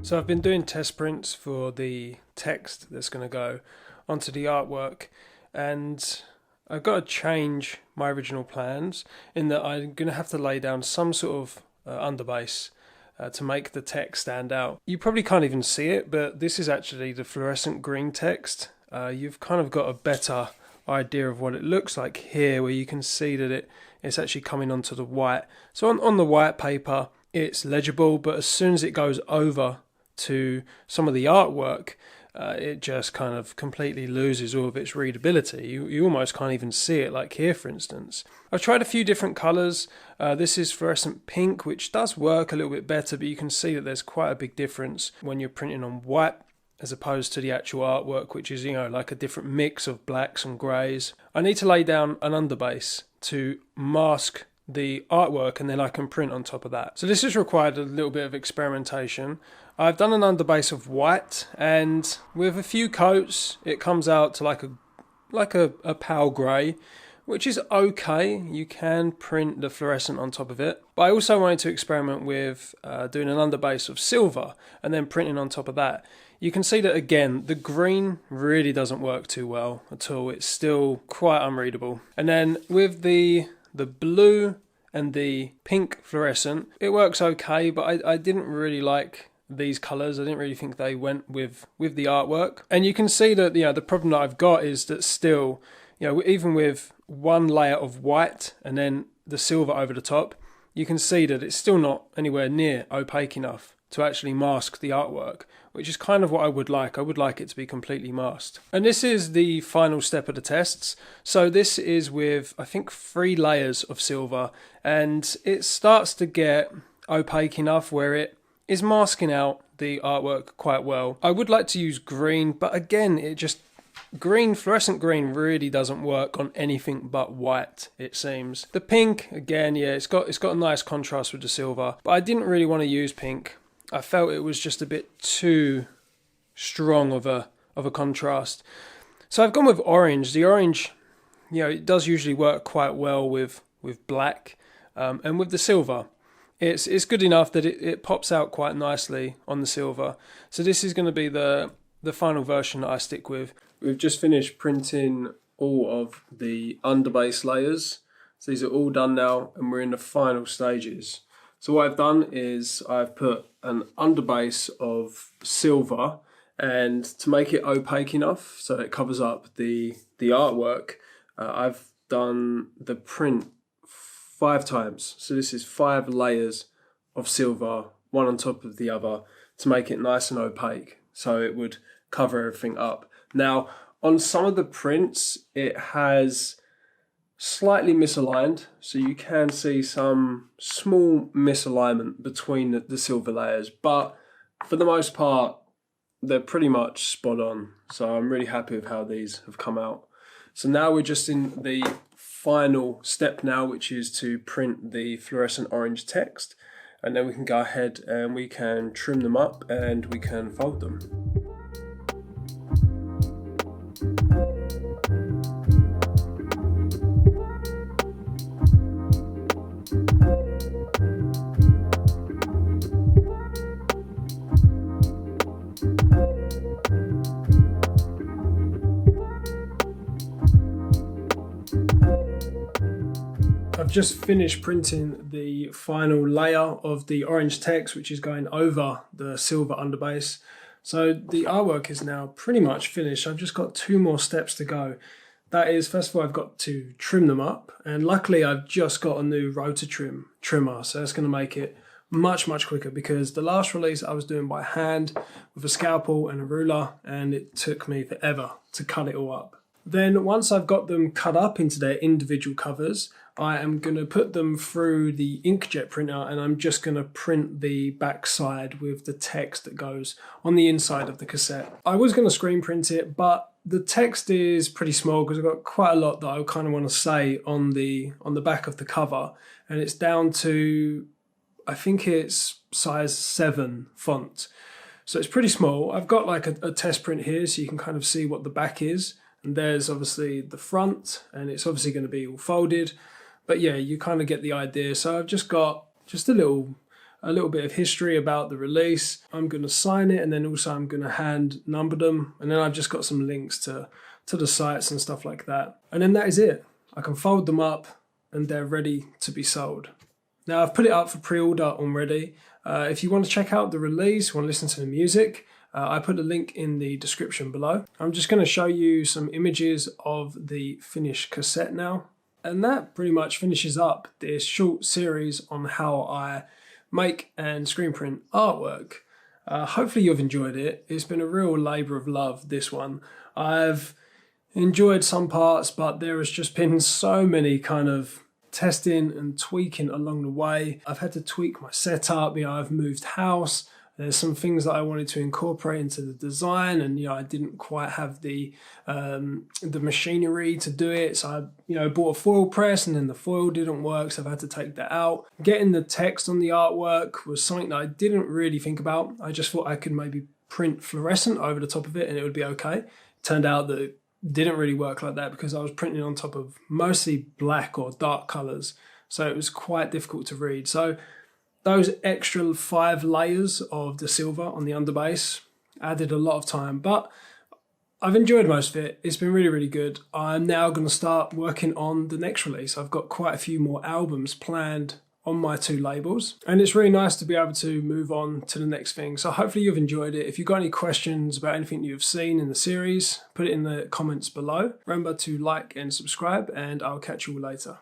So I've been doing test prints for the text that's going to go onto the artwork, and I've got to change my original plans in that I'm going to have to lay down some sort of underbase to make the text stand out. You probably can't even see it, but this is actually the fluorescent green text. You've kind of got a better idea of what it looks like here, where you can see that it's actually coming onto the white. So on the white paper it's legible, but as soon as it goes over to some of the artwork, it just kind of completely loses all of its readability. You almost can't even see it, like here for instance. I've tried a few different colours. This is fluorescent pink, which does work a little bit better, but you can see that there's quite a big difference when you're printing on white as opposed to the actual artwork, which is, like a different mix of blacks and greys. I need to lay down an underbase to mask the artwork, and then I can print on top of that. So this has required a little bit of experimentation. I've done an underbase of white, and with a few coats it comes out to like a pale grey, which is okay. You can print the fluorescent on top of it. But I also wanted to experiment with doing an underbase of silver and then printing on top of that. You can see that again, the green really doesn't work too well at all. It's still quite unreadable. And then with the blue and the pink fluorescent, it works okay, but I didn't really like these colours. I didn't really think they went with the artwork. And you can see that the problem that I've got is that still, even with one layer of white and then the silver over the top, you can see that it's still not anywhere near opaque enough to actually mask the artwork, which is kind of what I would like. I would like it to be completely masked. And this is the final step of the tests. So this is with, I think, 3 layers of silver, and it starts to get opaque enough where it is masking out the artwork quite well. I would like to use green, but again, fluorescent green really doesn't work on anything but white, it seems. The pink, again, it's got a nice contrast with the silver, but I didn't really want to use pink. I felt it was just a bit too strong of a contrast. So I've gone with orange. The orange, it does usually work quite well with black, and with the silver. It's good enough that it pops out quite nicely on the silver. So this is going to be the final version that I stick with. We've just finished printing all of the underbase layers. So these are all done now, and we're in the final stages. So what I've done is I've put an underbase of silver, and to make it opaque enough so it covers up the artwork, I've done the print 5 times. So this is 5 layers of silver, one on top of the other, to make it nice and opaque so it would cover everything up. Now, on some of the prints, it has slightly misaligned, so you can see some small misalignment between the silver layers, but for the most part they're pretty much spot on. So I'm really happy with how these have come out. So now we're just in the final step now, which is to print the fluorescent orange text, and then we can go ahead and we can trim them up and we can fold them. I've just finished printing the final layer of the orange text, which is going over the silver underbase. So the artwork is now pretty much finished. I've just got 2 more steps to go. That is, first of all, I've got to trim them up, and luckily I've just got a new rotor trimmer, so that's going to make it much quicker, because the last release I was doing by hand with a scalpel and a ruler, and it took me forever to cut it all up. Then once I've got them cut up into their individual covers, I am going to put them through the inkjet printer, and I'm just going to print the back side with the text that goes on the inside of the cassette. I was going to screen print it, but the text is pretty small because I've got quite a lot that I kind of want to say on the back of the cover, and it's down to, I think it's size 7 font. So it's pretty small. I've got like a test print here so you can kind of see what the back is. And there's obviously the front, and it's obviously going to be all folded. But yeah, you kind of get the idea. So I've just got just a little bit of history about the release. I'm going to sign it, and then also I'm going to hand number them. And then I've just got some links to the sites and stuff like that. And then that is it. I can fold them up and they're ready to be sold. Now I've put it up for pre-order already. If you want to check out the release, want to listen to the music, I put a link in the description below. I'm just going to show you some images of the finished cassette now. And that pretty much finishes up this short series on how I make and screen print artwork. Hopefully you've enjoyed it. It's been a real labour of love, this one. I've enjoyed some parts, but there has just been so many kind of testing and tweaking along the way. I've had to tweak my setup, I've moved house. There's some things that I wanted to incorporate into the design, and I didn't quite have the machinery to do it. So I bought a foil press, and then the foil didn't work, so I've had to take that out. Getting the text on the artwork was something that I didn't really think about. I just thought I could maybe print fluorescent over the top of it and it would be okay. Turned out that it didn't really work like that because I was printing on top of mostly black or dark colours, so it was quite difficult to read. So those extra 5 layers of the silver on the underbase added a lot of time, but I've enjoyed most of it. It's been really, really good. I'm now going to start working on the next release. I've got quite a few more albums planned on my 2 labels, and it's really nice to be able to move on to the next thing. So hopefully you've enjoyed it. If you've got any questions about anything you've seen in the series, put it in the comments below. Remember to like and subscribe, and I'll catch you all later.